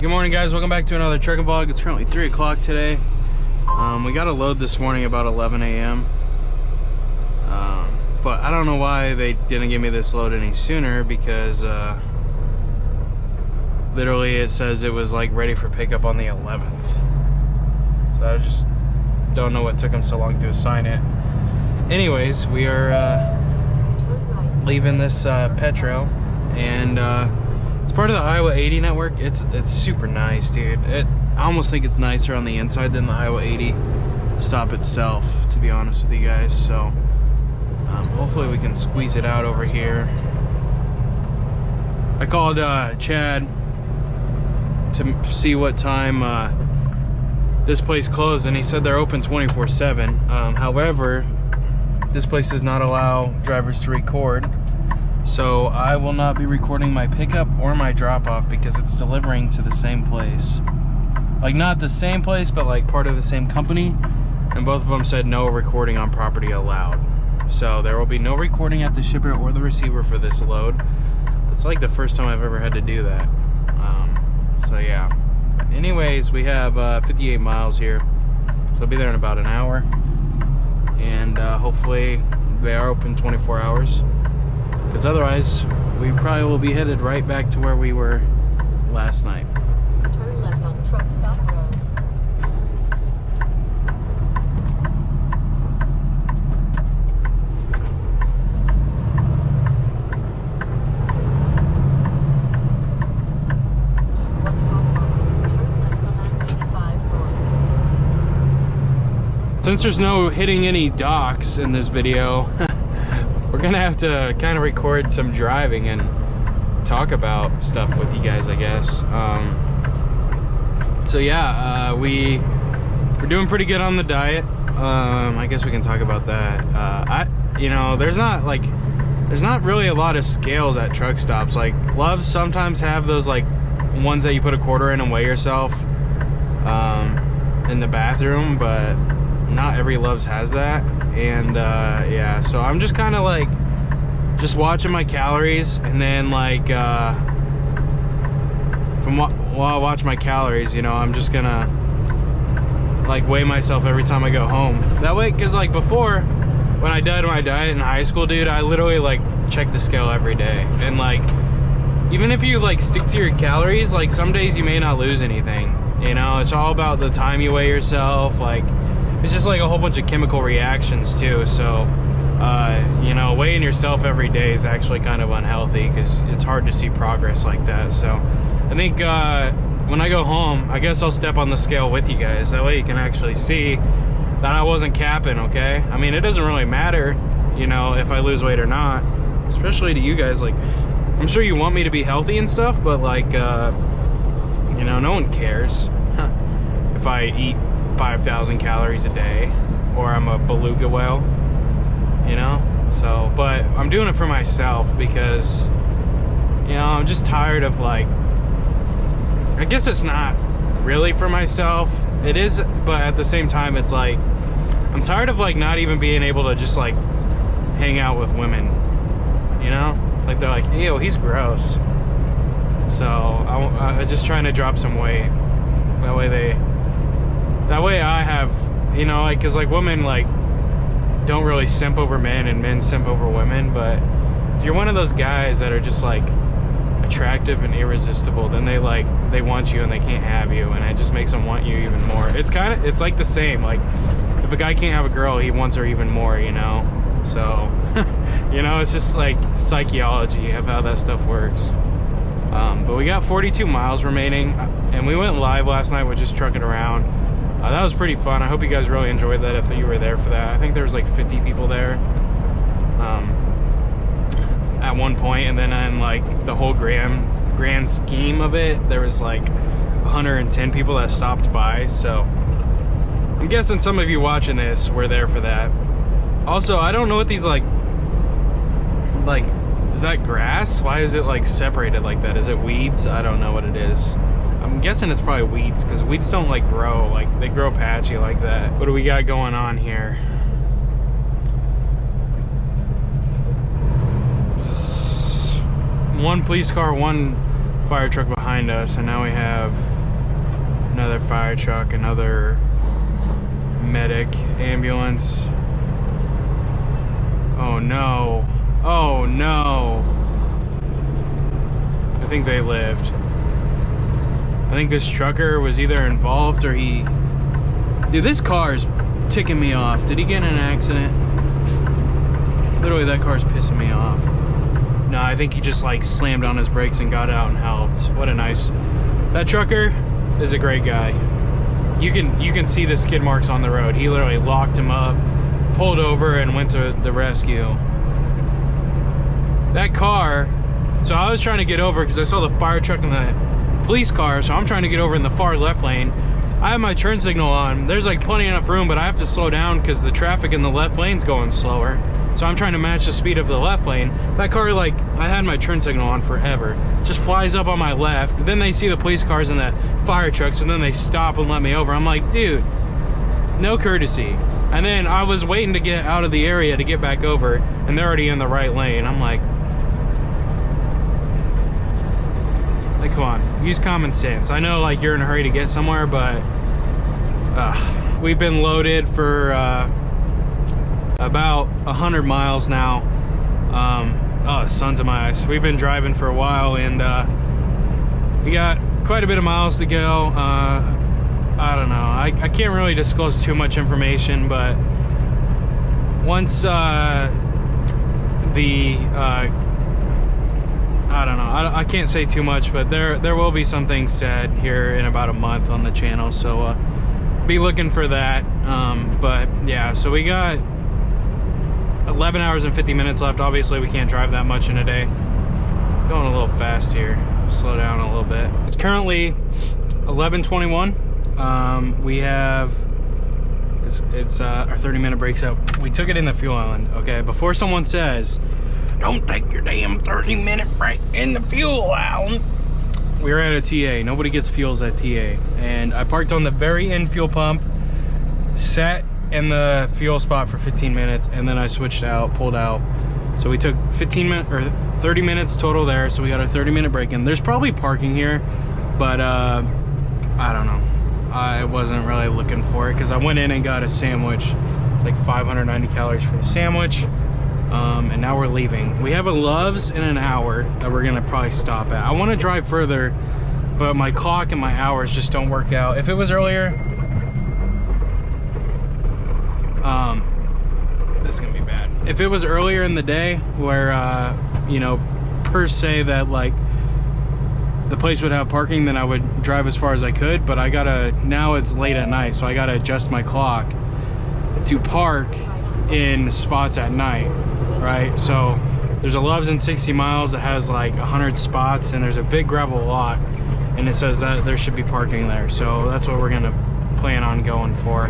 Good morning, guys. Welcome back to another trucking vlog. It's currently 3 o'clock today. We got a load this morning about 11 a.m. But I don't know why they didn't give me this load any sooner, because literally it says it was like ready for pickup on the 11th. So I just don't know what took them so long to assign it. Anyways, we are leaving this Petro, and it's part of the Iowa 80 network. It's super nice, dude. I almost think it's nicer on the inside than the Iowa 80 stop itself, to be honest with you guys. So hopefully we can squeeze it out over here. I called Chad to see what time this place closed, and he said they're open 24/7. However, this place does not allow drivers to record, so I will not be recording my pickup or my drop-off because it's delivering to the same place. Like, not the same place, but like part of the same company, and both of them said no recording on property allowed. So there will be no recording at the shipper or the receiver for this load. It's like the first time I've ever had to do that. So yeah. Anyways, we have 58 miles here, so I'll be there in about an hour, and hopefully they are open 24 hours, because otherwise we probably will be headed right back to where we were last night. Turn left on Truck Stop Road. Since there's no hitting any docks in this video, we're gonna have to kind of record some driving and talk about stuff with you guys, I guess. So yeah, we're doing pretty good on the diet. I guess we can talk about that. You know, there's not really a lot of scales at truck stops. Like, Loves sometimes have those like ones that you put a quarter in and weigh yourself in the bathroom, but not every Loves has that. And yeah, so I'm just kind of like just watching my calories, and then like while I watch my calories, you know, I'm just gonna like weigh myself every time I go home. That way, because like before, when I did my diet in high school, dude, I literally like checked the scale every day, and like even if you like stick to your calories, like some days you may not lose anything, you know. It's all about the time you weigh yourself. Like, it's just like a whole bunch of chemical reactions too. So you know, weighing yourself every day is actually kind of unhealthy, because it's hard to see progress like that. So I think when I go home, I guess I'll step on the scale with you guys. That way you can actually see that I wasn't capping, okay? I mean, it doesn't really matter, you know, if I lose weight or not, especially to you guys. Like, I'm sure you want me to be healthy and stuff, but like, you know, no one cares if I eat 5,000 calories a day or I'm a beluga whale, you know. So, but I'm doing it for myself because, you know, I'm just tired of like, I guess it's not really for myself, it is, but at the same time it's like I'm tired of like not even being able to just like hang out with women, you know. Like, they're like, ew, he's gross. So I'm just trying to drop some weight, that way I have, you know, like, because like women like don't really simp over men and men simp over women, but if you're one of those guys that are just like attractive and irresistible, then they want you and they can't have you, and it just makes them want you even more. It's like the same, like if a guy can't have a girl, he wants her even more, you know. So you know, it's just like psychology of how that stuff works. But we got 42 miles remaining, and we went live last night with just trucking around. That was pretty fun. I hope you guys really enjoyed that if you were there for that. I think there was like 50 people there at one point, and then in like the whole grand scheme of it, there was like 110 people that stopped by. So I'm guessing some of you watching this were there for that. Also, I don't know what these like is that grass? Why is it like separated like that? Is it weeds? I don't know what it is. I'm guessing it's probably weeds, because weeds don't like grow, like they grow patchy like that. What do we got going on here? Just one police car, one fire truck behind us, and now we have Another fire truck, another medic, ambulance. Oh no. Oh no. I think they lived. I think this trucker was either involved or he... Dude, this car is ticking me off. Did he get in an accident? Literally, that car's pissing me off. No, I think he just like slammed on his brakes and got out and helped. What a nice... That trucker is a great guy. You can see the skid marks on the road. He literally locked him up, pulled over, and went to the rescue. That car... So I was trying to get over because I saw the fire truck and the police car, so I'm trying to get over in the far left lane. I have my turn signal on. There's like plenty enough room, but I have to slow down because the traffic in the left lane's going slower. So I'm trying to match the speed of the left lane. That car, like, I had my turn signal on forever. Just flies up on my left. Then they see the police cars and the fire trucks, and then they stop and let me over. I'm like, dude, no courtesy. And then I was waiting to get out of the area to get back over, and they're already in the right lane. I'm like, come on, use common sense. I know, like, you're in a hurry to get somewhere, but we've been loaded for about 100 miles now. Oh, sun's in my eyes. We've been driving for a while, and we got quite a bit of miles to go. I don't know. I can't really disclose too much information, but once I don't know. I can't say too much, but there will be some things said here in about a month on the channel, so be looking for that. But yeah, so we got 11 hours and 50 minutes left. Obviously, we can't drive that much in a day. Going a little fast here. Slow down a little bit. It's currently 11:21. We have it's our 30-minute breaks out. We took it in the fuel island. Okay, before someone says, "Don't take your damn 30-minute break in the fuel island." We're at a TA. Nobody gets fuels at TA. And I parked on the very end fuel pump, sat in the fuel spot for 15 minutes, and then I switched out, pulled out. So we took 15 minutes or 30 minutes total there. So we got a 30-minute break in. There's probably parking here, but I don't know. I wasn't really looking for it because I went in and got a sandwich. It's like 590 calories for the sandwich. And now we're leaving. We have a Love's in an hour that we're gonna probably stop at. I want to drive further, but my clock and my hours just don't work out. If it was earlier, this is gonna be bad. If it was earlier in the day where, you know, per se that like the place would have parking, then I would drive as far as I could, but I gotta, now it's late at night, so I gotta adjust my clock to park in spots at night. Right, so there's a Love's in 60 miles that has like 100 spots, and there's a big gravel lot, and it says that there should be parking there. So that's what we're gonna plan on going for.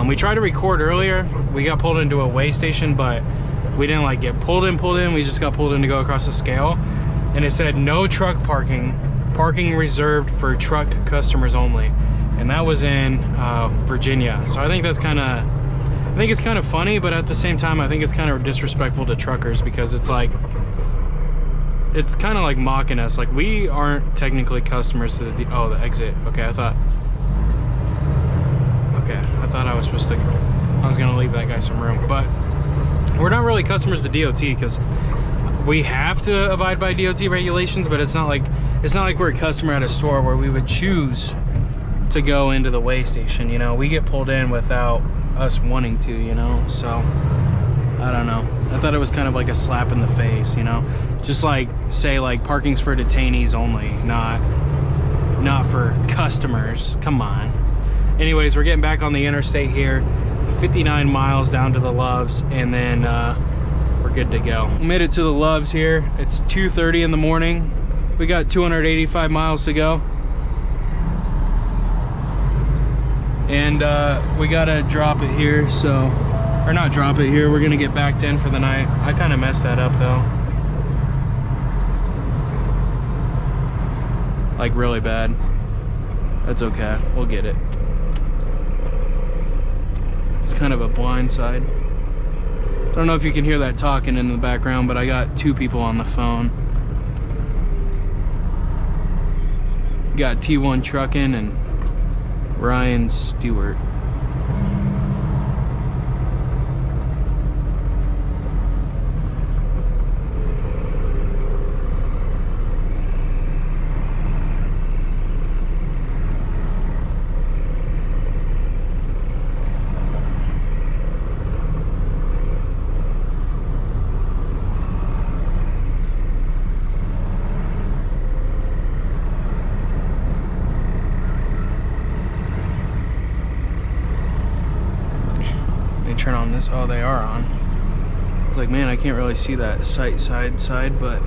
We tried to record earlier. We got pulled into a weigh station, but we didn't like get pulled in. We just got pulled in to go across the scale, and it said no truck parking reserved for truck customers only, and that was in Virginia. So I think that's kind of, I think it's kind of funny, but at the same time, I think it's kind of disrespectful to truckers because it's like, it's kind of like mocking us. Like, we aren't technically customers to the, oh, the exit. Okay, I thought I was supposed to, I was gonna leave that guy some room, but we're not really customers to DOT because we have to abide by DOT regulations, but it's not like we're a customer at a store where we would choose to go into the weigh station. You know, we get pulled in without us wanting to, you know. So I don't know, I thought it was kind of like a slap in the face, you know, just like say like parking's for detainees only, not for customers. Come on. Anyways, we're getting back on the interstate here, 59 miles down to the Love's, and then we're good to go. Made it to the Love's here. It's 2:30 in the morning. We got 285 miles to go. And we gotta drop it here, so, or not drop it here, we're gonna get backed in for the night. I kind of messed that up though. Like really bad. That's okay, we'll get it. It's kind of a blind side. I don't know if you can hear that talking in the background, but I got two people on the phone. Got T1 trucking and Ryan Stewart. Turn on this. Oh, they are on. Like, man, I can't really see that side, but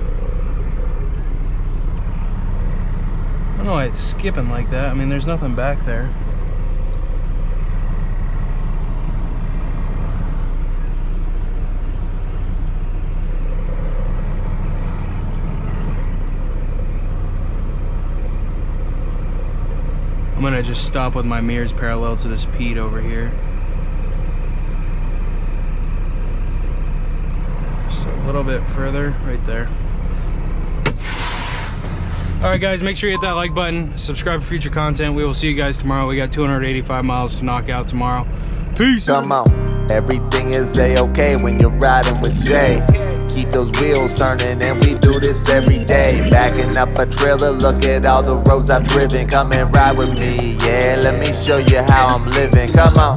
I don't know why it's skipping like that. I mean, there's nothing back there. I'm gonna just stop with my mirrors parallel to this peat over here. A little bit further, right there. All right, guys, make sure you hit that like button, subscribe for future content. We will see you guys tomorrow. We got 285 miles to knock out tomorrow. Peace. Come on, everything is a-okay when you're riding with Jay. Keep those wheels turning and we do this every day. Backing up a trailer, look at all the roads I've driven. Come and ride with me, yeah, let me show you how I'm living. Come on.